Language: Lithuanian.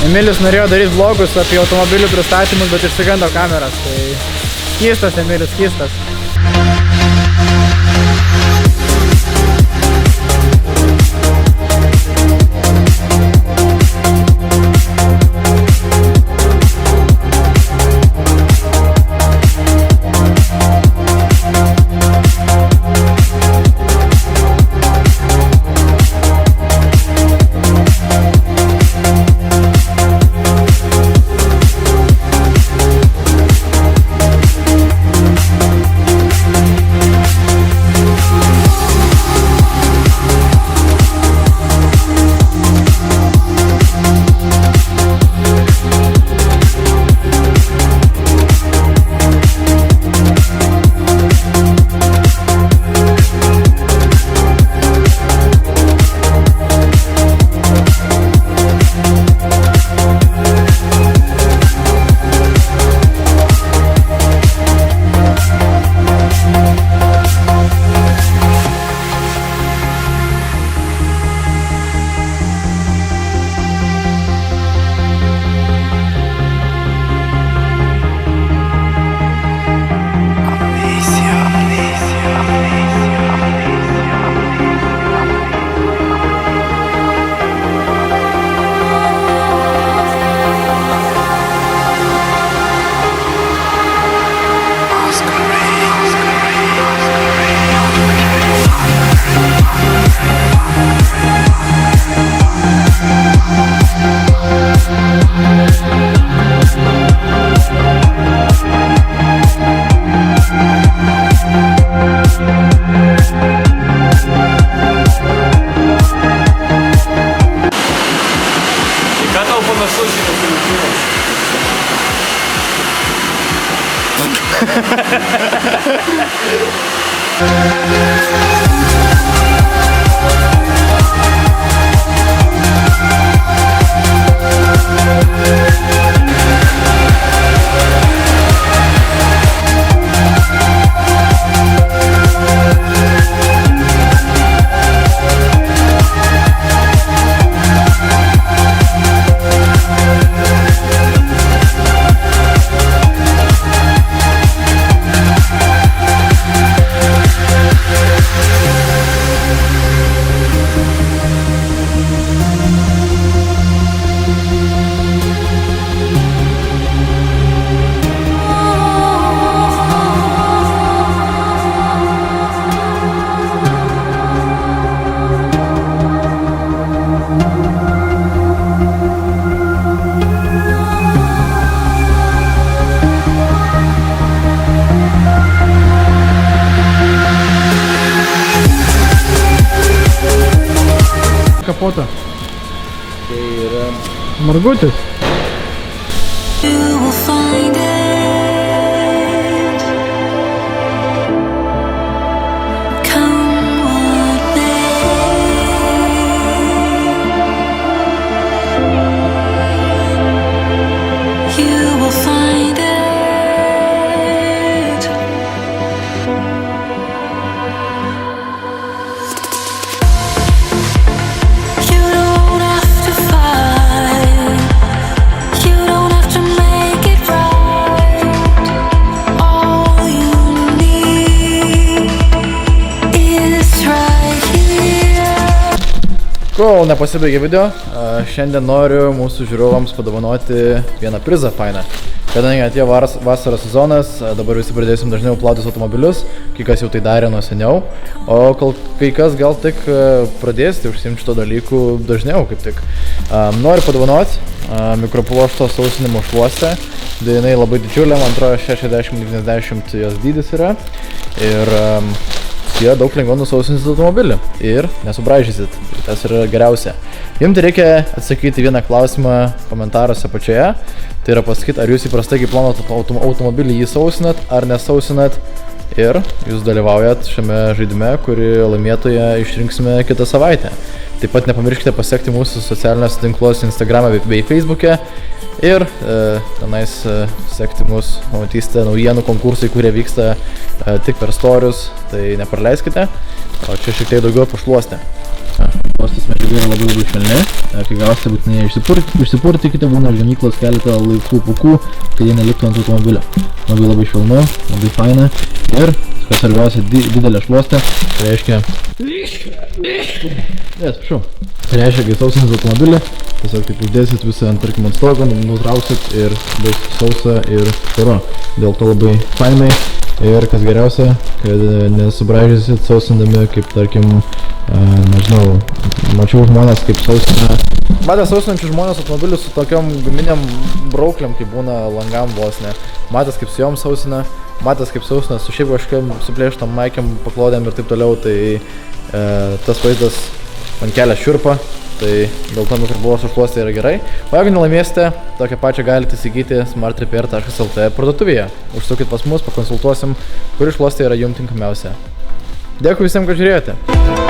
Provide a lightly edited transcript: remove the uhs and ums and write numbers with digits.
Emilis norėjo daryti vlogus apie automobilių pristatymus, bet išsigando kameras. Tai keistas Emilis, keistas. Kapotą. Tai yra Margutis. Kol nepasibaigė video, šiandien noriu mūsų žiūrovams padovanoti vieną prizą fainą. Kadangi atėjo vasaros sezonas, dabar visi pradėsim dažniau plautis automobilius, kai kas jau tai darė nuo seniau, o kai kas gal tik pradėsite užsiimti šito dalykų dažniau kaip tik. Noriu padovanoti mikropluošto sausinimo šluostę, jinai labai didžiulė, man atrodo 60-90 jos dydis yra ir jie daug lengviau nusausinsit automobilį ir nesubraižysit, tas yra geriausia. Jums reikia atsakyti vieną klausimą komentaruose apačioje, tai yra pasakyti, ar jūs įprastai kaip plaunat automobilį jį sausinat ar nesausinat ir jūs dalyvaujat šiame žaidime, kurį laimėtoje išrinksime kitą savaitę. Taip pat nepamirškite pasiekti mūsų socialiniuose tinkluose Instagram'e bei Facebook'e Ir tenais sekti mus, pamatysite naujienų konkursai, kurie vyksta tik per storius, tai nepraleiskite. O čia šiek tiek daugiau pašluostė. Šluostės medžiaga yra labai švelni, kai gausite būtinai išsipurtikite, būna iš gamyklos keletą laisvų pūkų, kad jie neliktų ant automobilio. Labai švelnu, labai faina ir, kas svarbiausia, didelė šluostė, tai reiškia... Atsiprašau. Tai reiškia, kai sausinsit automobilį, tiesiog taip uždėsit visą ant stogo, nutrauksit ir bus sausa ir švaru. Dėl to labai fainai ir kas geriausia, kad nesubraižysit sausindami, kaip tarkim, nežinau, mačiau žmonės kaip sausina. Matė sausinančių žmonės automobilius su tokiom guminiam braukliam, kaip būna langam vos ne. Matęs kaip su jom sausina, matęs kaip sausina su šiaip kažkokiam suplėštam maikiam paklodėm ir taip toliau, tai tas vaizdas man kelia šiurpą, tai dėl to mikrobulos šluostė yra gerai. O jeigu nelaimėsite, tokią pačią galite įsigyti smartrepair.lt parduotuvėje. Užsukit pas mus, pakonsultuosim, kuri šluostė yra jums tinkamiausia. Dėkui visiems, kad žiūrėjote.